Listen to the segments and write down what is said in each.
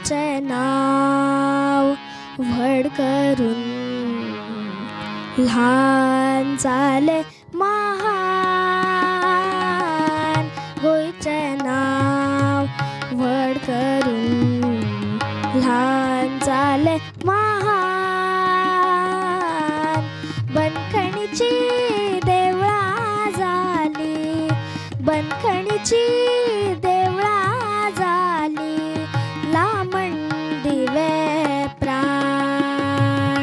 गोंयचे नाव व्हड करून ल्हान जाले महान. गोंयचे नाव व्हड करून ल्हान जाले महान. बंदखणीची देवळां जाली, बंदखणीची देवळां जाली, लामण दिवे प्राण.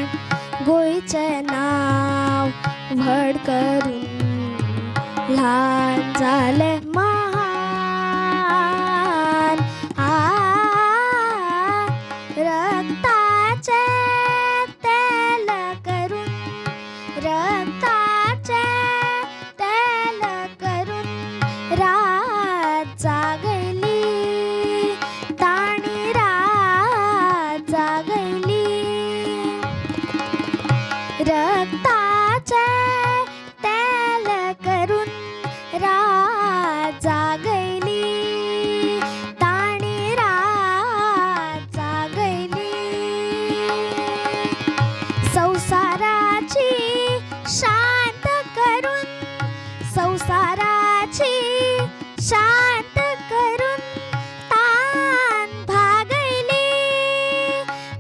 गोंयचे नाव व्हड करून ल्हान जाले महान. रक्ताचे तेल करून, रक्ताचे तेल करून रात जागयली, ताणी रात जागयली. रक्ताचे तेल करून रात जागयली, ताणी रात जागयली. संसाराची शांत करून, संसाराची शांत करून तान भागयली,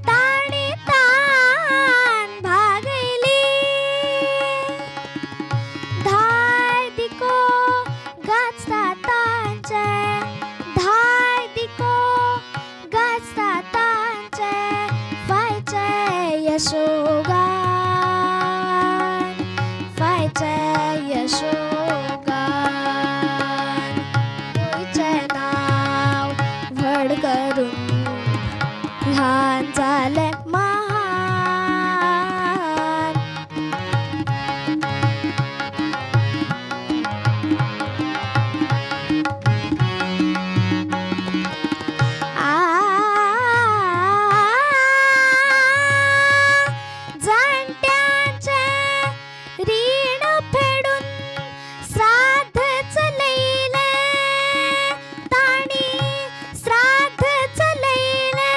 ताणी तान भागयली. धाय दिको गाजता तांचे, धाय दिको गाजता तांचे, फायचे यशोगान, फायचे यशोगान. गोंयचे नाव व्हड करून ल्हान जाले महान. जाणट्यांचे रीण फेडून श्राद्ध चलयले, ताणी श्राद्ध चलयले.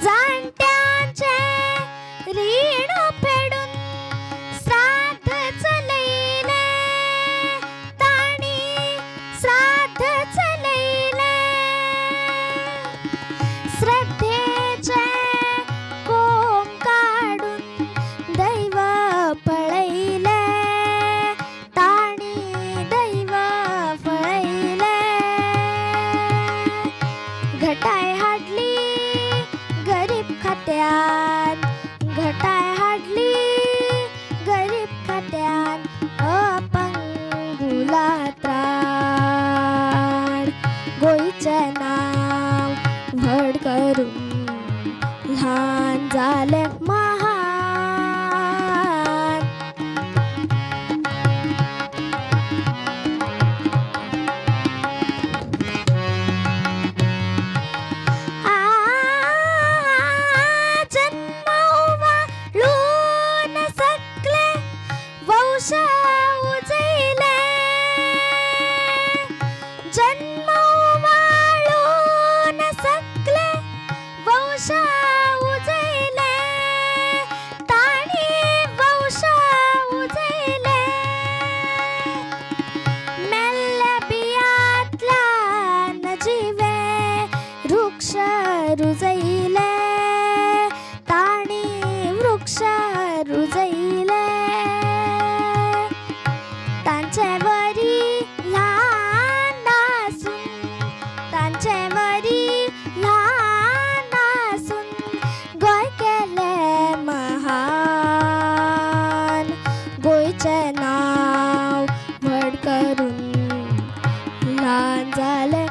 जाणट्यांचे रीण फेडून श्राद्ध चलयले, ताणी श्राद्ध चलयले. श्रद्धेचे कोम काढून दैव पळयले, ताणी दैव पळयले. घटाय हाडली गरीब खात्यान, घटाय हाडली गरीब खात्यान, अपंगुला त्राण. गोंयचे नाव व्हड करून ल्हान जाले महान. जन्म उमाळून सकले वंश उजयले, जन्म उमाळून सकले वंश उजयले, ताणी वंश उजयले. मेल्ल्या बियांतल्यान जिवे वृक्ष रुजयले, ताणी वृक्ष रुजयले. तांचे वरी ल्हान आसून, तांचे वरी ल्हान आसून गोंय केले महान. गोंयचे नाव व्हड करून ल्हान जाले